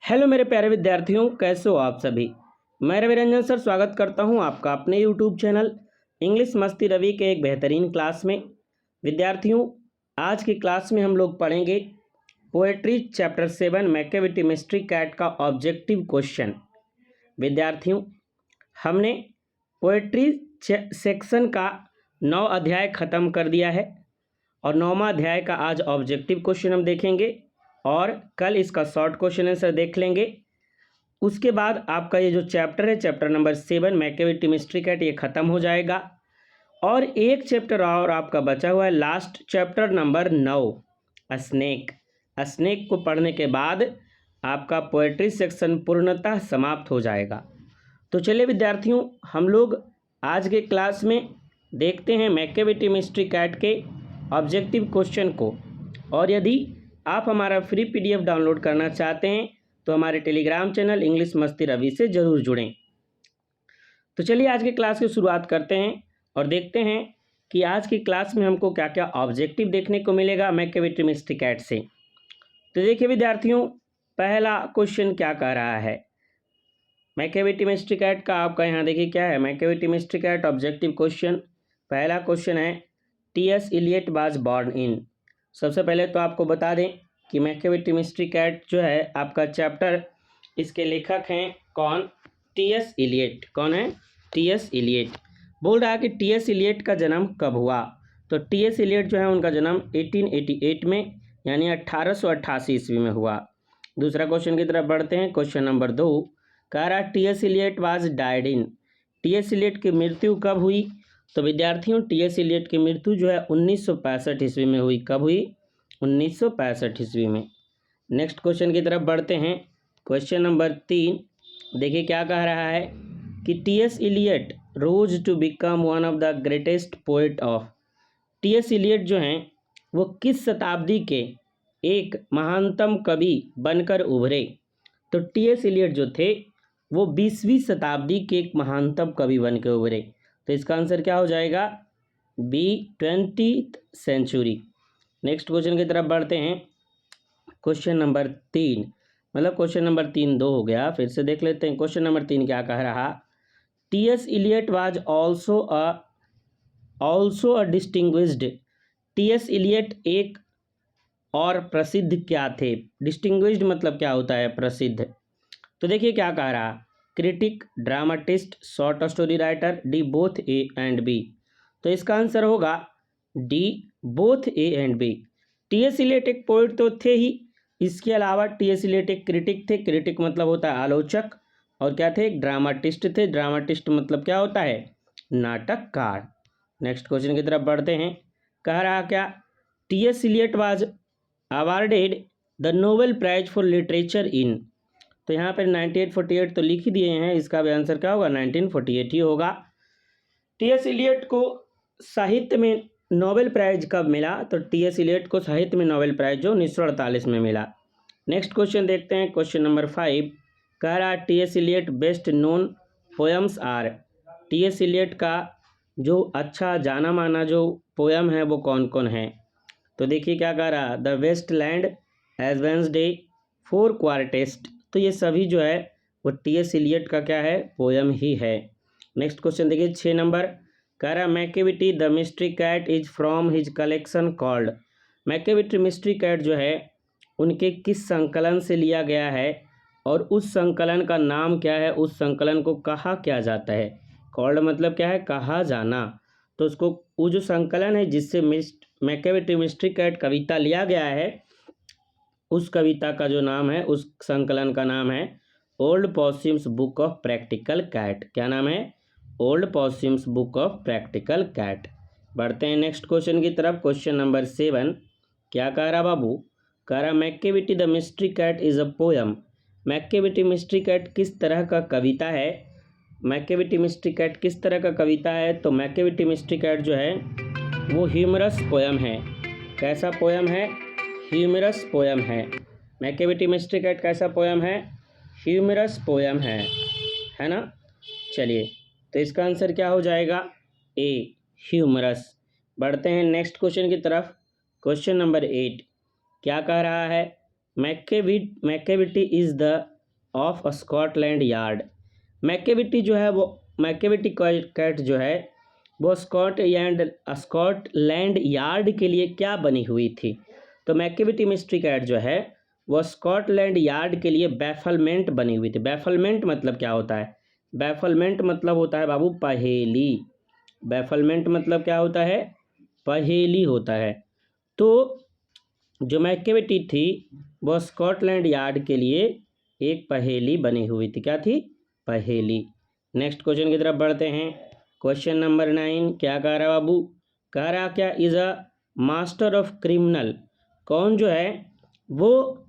Hello मेरे प्यारे विद्यार्थियों, कैसे हो आप सभी। मैं रवि रंजन सर स्वागत करता हूं आपका अपने यूट्यूब चैनल इंग्लिश मस्ती रवि के एक बेहतरीन क्लास में। विद्यार्थियों, आज की क्लास में हम लोग पढ़ेंगे poetry chapter 7 Macavity mystery cat का ऑब्जेक्टिव क्वेश्चन। विद्यार्थियों, हमने पोएट्री सेक्शन का 9 अध्याय ख़त्म कर दिया है और 9वां अध्याय का आज ऑब्जेक्टिव क्वेश्चन हम देखेंगे और कल इसका शॉर्ट क्वेश्चन आंसर देख लेंगे। उसके बाद आपका ये जो चैप्टर है, chapter number 7 Macavity mystery cat, ये ख़त्म हो जाएगा और एक चैप्टर और आपका बचा हुआ है, last chapter number 9 snake. Snake को पढ़ने के बाद आपका पोएट्री सेक्शन पूर्णतः समाप्त हो जाएगा। तो चलिए विद्यार्थियों, हम लोग आज के क्लास में देखते हैं मैकेविटी मिस्ट्री कैट के ऑब्जेक्टिव क्वेश्चन को। और यदि आप हमारा फ्री पीडीएफ डाउनलोड करना चाहते हैं तो हमारे टेलीग्राम चैनल इंग्लिश मस्ती रवि से ज़रूर जुड़ें। तो चलिए आज की क्लास की शुरुआत करते हैं और देखते हैं कि आज की क्लास में हमको क्या क्या ऑब्जेक्टिव देखने को मिलेगा मैकेविटी मिस्ट्री कैट से। तो देखिए विद्यार्थियों, पहला क्वेश्चन क्या कह रहा है मैकेविटी मिस्ट्री कैट का। आपका यहाँ देखिए क्या है, Macavity mystery cat objective question. पहला क्वेश्चन है T S. Eliot was born in. सबसे पहले तो आपको बता दें कि मैकेविटी मिस्ट्री कैट जो है आपका चैप्टर, इसके लेखक हैं कौन, टी.एस. इलियट। कौन है? टी.एस. इलियट। बोल रहा है कि टी.एस. इलियट का जन्म कब हुआ। तो टी.एस. इलियट जो है उनका जन्म 1888 में यानी 1888 ईस्वी में हुआ। दूसरा क्वेश्चन की तरफ बढ़ते हैं। क्वेश्चन नंबर 2 कह रहा T S. Eliot was died in. T S. Eliot की मृत्यु कब हुई। तो विद्यार्थियों, टी.एस. इलियट की मृत्यु जो है 1965 ईस्वी में हुई। कब हुई? 1965 ईस्वी में। नेक्स्ट क्वेश्चन की तरफ बढ़ते हैं। क्वेश्चन नंबर 3 देखिए क्या कह रहा है कि T S. Eliot rose to become one of the greatest poet of. T S. Eliot जो हैं वो किस शताब्दी के एक महानतम कवि बनकर उभरे। तो टी.एस. इलियट जो थे वो 20वीं शताब्दी के एक महानतम कवि बनकर उभरे। तो इसका आंसर क्या हो जाएगा? B, 20th century. Next question की तरफ बढ़ते हैं। क्वेश्चन नंबर 3, मतलब क्वेश्चन नंबर 3 2 हो गया, फिर से देख लेते हैं। क्वेश्चन नंबर 3 क्या कह रहा, T S. Eliot was also a distinguished. T S. Eliot एक और प्रसिद्ध क्या थे। डिस्टिंग्विश्ड मतलब क्या होता है? प्रसिद्ध। तो देखिए क्या कह रहा, critic, dramatist, short story writer, D both A and B. तो इसका आंसर होगा D, both A and B. T S. Eliot एक पोइट तो थे ही, इसके अलावा टी.एस. इलियट एक क्रिटिक थे। क्रिटिक मतलब होता है आलोचक। और क्या थे? एक ड्रामाटिस्ट थे। ड्रामाटिस्ट मतलब क्या होता है? नाटककार। नेक्स्ट क्वेश्चन की तरफ बढ़ते हैं। कह रहा क्या, T S. Eliot was awarded the Nobel prize for literature in. तो यहाँ पर 1948 तो लिख ही दिए हैं, इसका भी आंसर क्या होगा? 1948 ही होगा। टी.एस. इलियट को साहित्य में नोबेल प्राइज कब मिला। तो टी.एस. इलियट को साहित्य में नोबेल प्राइज जो 1948 में मिला। नेक्स्ट क्वेश्चन देखते हैं। क्वेश्चन नंबर 5 कह रहा T S. Eliot best known poems are. T S. Eliot का जो अच्छा जाना माना जो पोएम है वो कौन कौन है। तो देखिए क्या कह रहा, the waste land, ash Wednesday, four quartets. तो ये सभी जो है वो टी.एस. इलियट का क्या है? पोएम ही है। नेक्स्ट क्वेश्चन देखिए 6 नंबर कह रहा Macavity the mystery cat is from his collection called. Macavity mystery cat जो है उनके किस संकलन से लिया गया है और उस संकलन का नाम क्या है, उस संकलन को कहा क्या जाता है। कॉल्ड मतलब क्या है? कहा जाना। तो उसको वो जो संकलन है जिससे मैकेविटी मिस्ट्री कैट कविता लिया गया है, उस कविता का जो नाम है, उस संकलन का नाम है old Possum's book of practical cat. क्या नाम है? Old Possum's book of practical cat. बढ़ते हैं नेक्स्ट क्वेश्चन की तरफ। क्वेश्चन नंबर 7 क्या कह रहा बाबू, कह रहा Macavity the mystery cat is a poem. Macavity mystery cat किस तरह का कविता है। मैकेविटी मिस्ट्री कैट किस तरह का कविता है। तो मैकेविटी मिस्ट्री कैट जो है वो ह्यूमरस पोएम है। कैसा पोएम है? ह्यूमरस पोएम है। मैकेविटी मिस्ट्री कैट कैसा पोएम है? ह्यूमरस पोएम है ना। चलिए, तो इसका आंसर क्या हो जाएगा? ए, ह्यूमरस। बढ़ते हैं नेक्स्ट क्वेश्चन की तरफ। क्वेश्चन नंबर 8 क्या कह रहा है, Macavity is the of Scotland Yard. Macavity जो है वो मैकेविटी कैट जो है वो स्कॉटलैंड यार्ड के लिए क्या बनी हुई थी? तो मैकेविटी मिस्ट्री कैट जो है वो स्कॉटलैंड यार्ड के लिए बैफलमेंट बनी हुई थी। बैफलमेंट मतलब क्या होता है? बैफलमेंट मतलब होता है बाबू पहेली। बैफलमेंट मतलब क्या होता है? पहेली होता है। तो जो मैकेविटी थी वो स्कॉटलैंड यार्ड के लिए एक पहेली बनी हुई थी। क्या थी? पहेली। नेक्स्ट क्वेश्चन की तरफ बढ़ते हैं। क्वेश्चन नंबर 9 क्या कह रहा बाबू? कह रहा क्या is a master of criminal. कौन जो है वो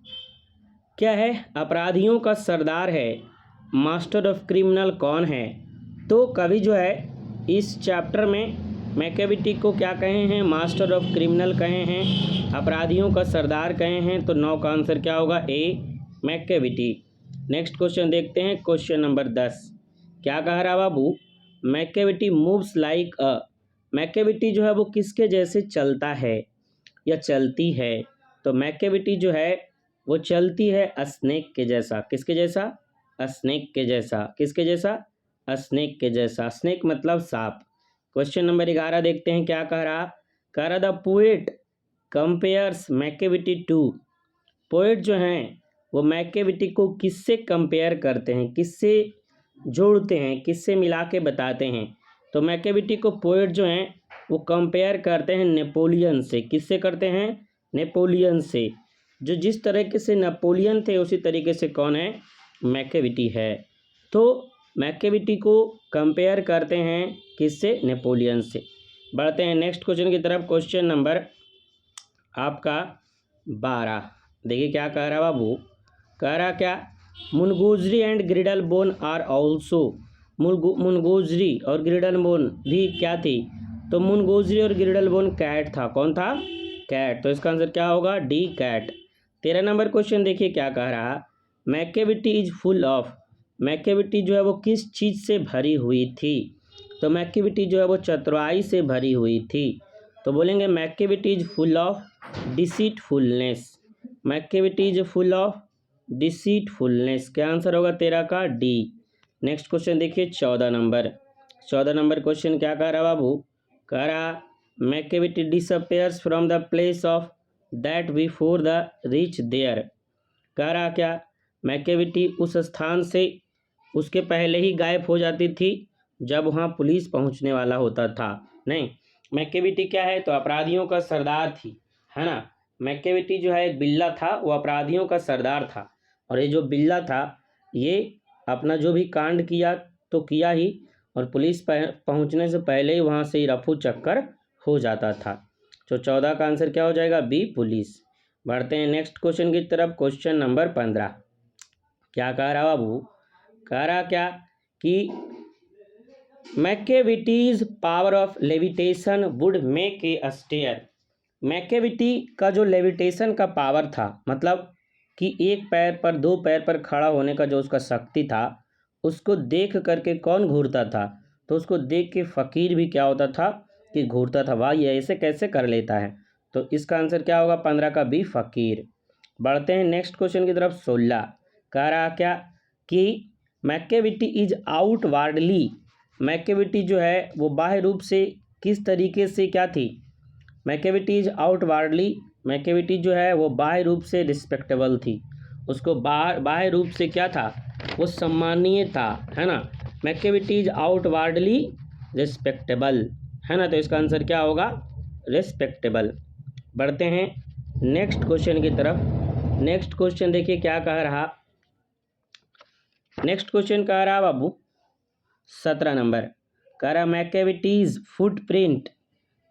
क्या है? अपराधियों का सरदार है। मास्टर ऑफ क्रिमिनल कौन है? तो कवि जो है इस चैप्टर में मैकेविटी को क्या कहे हैं? मास्टर ऑफ क्रिमिनल कहे हैं, अपराधियों का सरदार कहे हैं। तो 9 का आंसर क्या होगा? ए, मैकेविटी। नेक्स्ट क्वेश्चन देखते हैं। क्वेश्चन नंबर 10 क्या कह रहा बाबू? Macavity moves like a. Macavity जो है वो किसके जैसे चलता है या चलती है? तो मैकेविटी जो है वो चलती है स्नेक के जैसा। किसके जैसा? स्नेक के जैसा। किसके जैसा? स्नेक के जैसा। स्नेक मतलब सांप। क्वेश्चन नंबर 11 देखते हैं क्या कह रहा? कह रहा the poet compares Macavity to. Poet जो हैं वो मैकेविटी को किससे कंपेयर करते हैं? किससे जोड़ते हैं? किससे मिला के बताते हैं? तो मैकेविटी को पोएट जो हैं वो कंपेयर करते हैं नेपोलियन से। किससे करते हैं? नेपोलियन से। जो जिस तरीके से नेपोलियन थे उसी तरीके से कौन है? मैकेविटी है। तो मैकेविटी को कंपेयर करते हैं किससे? नेपोलियन से। बढ़ते हैं नेक्स्ट क्वेश्चन की तरफ। क्वेश्चन नंबर आपका 12 देखिए क्या कह रहा बाबू? कह रहा क्या? Mungojerrie and Griddlebone are also. Mungojerrie और ग्रिडल बोन भी क्या थी? तो मुनगोजरी और ग्रिडल बोन कैट था। कौन था? कैट। तो इसका आंसर क्या होगा? D, cat. 13 नंबर क्वेश्चन देखिए क्या कह रहा? Macavity is full of. Macavity जो है वो किस चीज़ से भरी हुई थी? तो मैकेविटी जो है वो चतुराई से भरी हुई थी। तो बोलेंगे Macavity is full of deceitfulness. Macavity is full of deceitfulness. क्या आंसर होगा 13 का? डी। नेक्स्ट क्वेश्चन देखिए 14 नंबर क्वेश्चन क्या कह रहा बाबू? कह रहा Macavity disappears from the place of that before the reach there. कह रहा क्या? मैकेविटी उस स्थान से उसके पहले ही गायब हो जाती थी जब वहाँ पुलिस पहुँचने वाला होता था। नहीं, मैकेविटी क्या है? तो अपराधियों का सरदार थी, है ना। मैकेविटी जो है एक बिल्ला था, वो अपराधियों का सरदार था। और ये जो बिल्ला था ये अपना जो भी कांड किया तो किया ही, और पुलिस पहुंचने से पहले ही वहां से ही रफू चक्कर हो जाता था। तो 14 का आंसर क्या हो जाएगा? B, police. बढ़ते हैं नेक्स्ट क्वेश्चन की तरफ। क्वेश्चन नंबर 15 क्या कह रहा बाबू? कह रहा क्या कि Macavity's power of levitation would make a stare. Macavity का जो लेविटेशन का पावर था, मतलब कि एक पैर पर, दो पैर पर खड़ा होने का जो उसका शक्ति था, उसको देख करके कौन घूरता था? तो उसको देख के फ़कीर भी क्या होता था? कि घूरता था। वाह, ये ऐसे कैसे कर लेता है? तो इसका आंसर क्या होगा? 15 का बी, फ़कीर। बढ़ते हैं नेक्स्ट क्वेश्चन की तरफ। 16 कह रहा क्या कि मैकेविटी इज आउटवार्डली। मैकेविटी जो है वो बाह्य रूप से किस तरीके से क्या थी? Macavity is आउटवार्डली। मैकेविटी जो है वो बाह्य रूप से रिस्पेक्टेबल थी। उसको बाह्य रूप से क्या था? वो सम्मानीय था, है ना। मैकेविटी इज आउटवार्डली रिस्पेक्टेबल, है ना। तो इसका आंसर क्या होगा? रिस्पेक्टेबल। बढ़ते हैं नेक्स्ट क्वेश्चन की तरफ। नेक्स्ट क्वेश्चन देखिए क्या कह रहा? नेक्स्ट क्वेश्चन कह रहा बाबू 17 नंबर। कह रहा Macavity's footprint.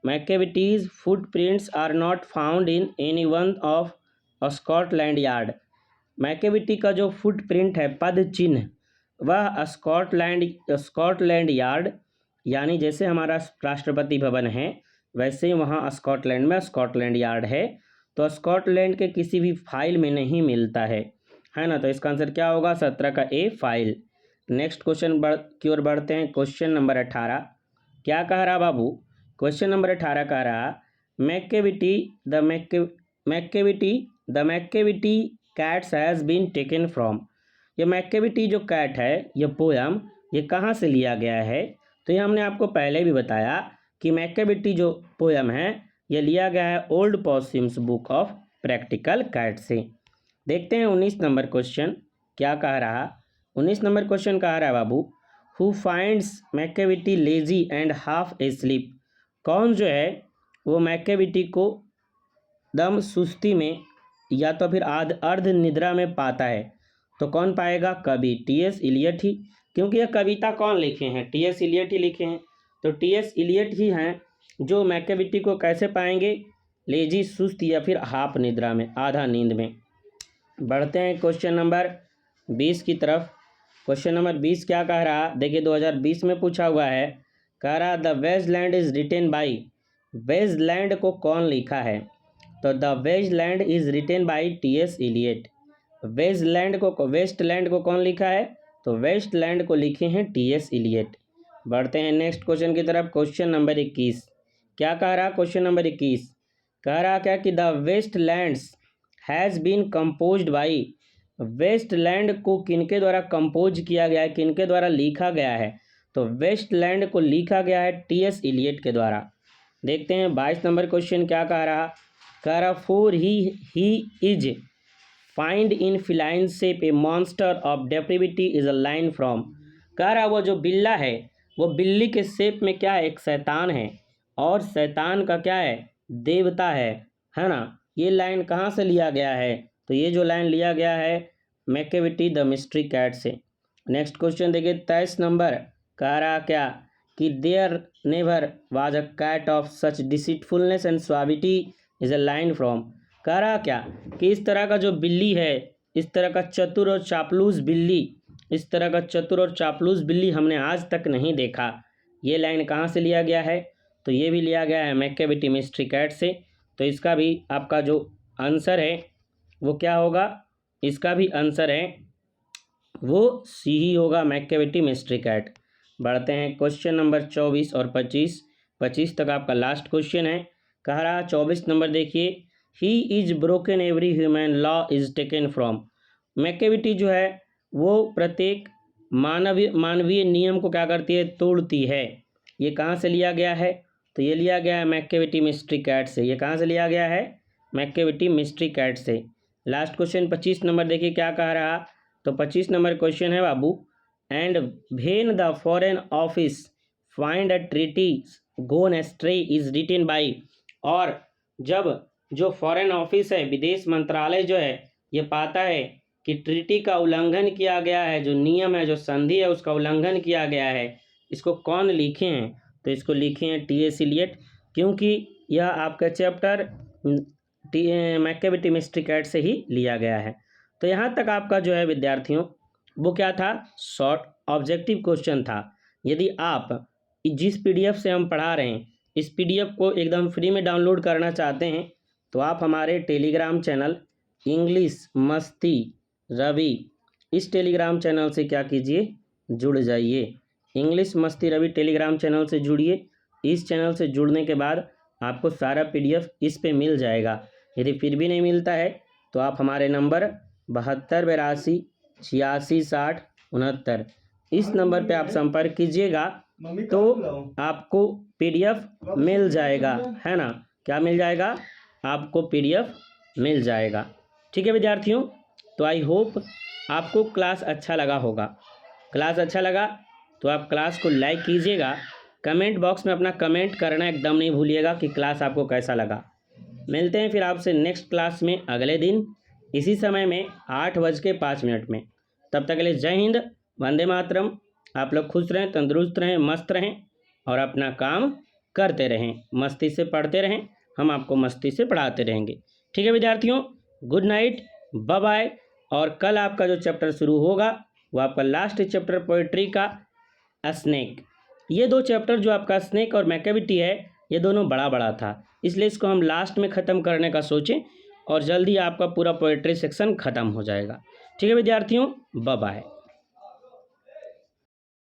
Macavity's footprints are not found in any one of Scotland Yard. Macavity का जो फुटप्रिंट है, पद चिन्ह, वह स्कॉटलैंड यार्ड, यानी जैसे हमारा राष्ट्रपति भवन है वैसे ही वहाँ स्कॉटलैंड में स्कॉटलैंड यार्ड है। तो स्कॉटलैंड के किसी भी फाइल में नहीं मिलता है ना। तो इसका आंसर क्या होगा? 17 का ए, फाइल। नेक्स्ट क्वेश्चन की ओर बढ़ते हैं। क्वेश्चन नंबर 18 क्या कह रहा बाबू? क्वेश्चन नंबर 18 कह रहा Macavity cats has been taken from. ये मैकेविटी जो कैट है, ये पोयम, ये कहाँ से लिया गया है? तो ये हमने आपको पहले भी बताया कि मैकेविटी जो पोयम है ये लिया गया है old Possum's book of practical cat से। देखते हैं 19 नंबर क्वेश्चन क्या कह रहा। 19 नंबर क्वेश्चन कह रहा है बाबू, who finds Macavity lazy and half asleep. कौन जो है वो मैकेविटी को दम सुस्ती में या तो फिर अर्ध निद्रा में पाता है? तो कौन पाएगा? कवि टी.एस. इलियट ही, क्योंकि यह कविता कौन लिखे हैं? टी.एस. इलियट ही लिखे हैं। तो टी.एस. इलियट ही हैं जो मैकेविटी को कैसे पाएंगे? लेजी, सुस्त या फिर हाफ निद्रा में, आधा नींद में। बढ़ते हैं क्वेश्चन नंबर 20 की तरफ। क्वेश्चन नंबर 20 क्या कह रहा? देखिए 2020 में पूछा हुआ है। कह रहा the Waste Land is written by. Westland को कौन लिखा है? तो the Waste Land is written by T S. Eliot. Waste Land को कौन लिखा है? तो वेस्टलैंड को लिखे हैं टी.एस. इलियट। बढ़ते हैं नेक्स्ट क्वेश्चन की तरफ। क्वेश्चन नंबर 21 क्या कह रहा? क्वेश्चन नंबर 21 कह रहा क्या कि the Wastelands has been composed by. Westland को किनके द्वारा कंपोज किया गया है, किनके द्वारा लिखा गया है? तो वेस्टलैंड को लिखा गया है टी.एस. इलियट के द्वारा। देखते हैं 22 नंबर क्वेश्चन क्या कह रहा? कह रहा for he is fiend in feline shape a monster of depravity is a line from. कह रहा वो जो बिल्ला है वो बिल्ली के शेप में क्या है? एक शैतान है, और शैतान का क्या है? देवता है ना। ये लाइन कहाँ से लिया गया है? तो ये जो लाइन लिया गया है मैकेविटी द मिस्ट्री कैट से। नेक्स्ट क्वेश्चन देखिए 23 नंबर। कह रहा क्या कि there never was a cat of such deceitfulness and suavity is a line from. कह रहा क्या कि इस तरह का जो बिल्ली है, इस तरह का चतुर और चापलूस बिल्ली, इस तरह का चतुर और चापलूस बिल्ली हमने आज तक नहीं देखा। ये लाइन कहाँ से लिया गया है? तो ये भी लिया गया है मैकेविटी मिस्ट्री कैट से। तो इसका भी आपका जो आंसर है वो क्या होगा? इसका भी आंसर है वो सी ही होगा, मैकेविटी मिस्ट्री कैट। बढ़ते हैं क्वेश्चन नंबर 24 और 25 तक आपका लास्ट क्वेश्चन है। कह रहा 24 नंबर देखिए, he is broken every human law is taken from. Macavity जो है वो प्रत्येक मानवीय नियम को क्या करती है? तोड़ती है। ये कहाँ से लिया गया है? तो ये लिया गया है मैकेविटी मिस्ट्री कैट से। ये कहाँ से लिया गया है? मैकेविटी मिस्ट्री कैट से। लास्ट क्वेश्चन 25 नंबर देखिए क्या कह रहा? तो 25 नंबर क्वेश्चन है बाबू, and when the foreign office find a treaty gone astray is written by. और जब जो फॉरेन ऑफिस है, विदेश मंत्रालय जो है, ये पाता है कि ट्रीटी का उल्लंघन किया गया है, जो नियम है, जो संधि है, उसका उल्लंघन किया गया है, इसको कौन लिखे हैं? तो इसको लिखे हैं टी.एस. इलियट, क्योंकि यह आपका चैप्टर मैकेविटी मिस्ट्री कैट से ही लिया गया है। तो यहाँ तक आपका जो है विद्यार्थियों वो क्या था? शॉर्ट ऑब्जेक्टिव क्वेश्चन था। यदि आप जिस पीडीएफ से हम पढ़ा रहे हैं इस पीडीएफ को एकदम फ्री में डाउनलोड करना चाहते हैं तो आप हमारे टेलीग्राम चैनल इंग्लिश मस्ती रवि, इस टेलीग्राम चैनल से क्या कीजिए? जुड़ जाइए। इंग्लिश मस्ती रवि टेलीग्राम चैनल से जुड़िए। इस चैनल से जुड़ने के बाद आपको सारा पीडीएफ इस पे मिल जाएगा। यदि फिर भी नहीं मिलता है तो आप हमारे नंबर 7282 86 60 69 इस नंबर पे आप संपर्क कीजिएगा तो आपको पीडीएफ मिल जाएगा, है ना। क्या मिल जाएगा? आपको पीडीएफ मिल जाएगा। ठीक है विद्यार्थियों, तो आई होप आपको क्लास अच्छा लगा होगा। क्लास अच्छा लगा तो आप क्लास को लाइक कीजिएगा। कमेंट बॉक्स में अपना कमेंट करना एकदम नहीं भूलिएगा कि क्लास आपको कैसा लगा। मिलते हैं फिर आपसे नेक्स्ट क्लास में अगले दिन इसी समय में 8:05 में। तब तक के लिए जय हिंद, वंदे मातरम। आप लोग खुश रहें, तंदुरुस्त रहें, मस्त रहें और अपना काम करते रहें, मस्ती से पढ़ते रहें। हम आपको मस्ती से पढ़ाते रहेंगे। ठीक है विद्यार्थियों, गुड नाइट, बाय बाय। और कल आपका जो चैप्टर शुरू होगा वो आपका लास्ट चैप्टर पोएट्री का स्नेक। ये दो चैप्टर जो आपका स्नेक और मैकेविटी है ये दोनों बड़ा बड़ा था, इसलिए इसको हम लास्ट में ख़त्म करने का सोचें और जल्दी आपका पूरा पोएट्री सेक्शन ख़त्म हो जाएगा। ठीक है विद्यार्थियों, बाय बाय।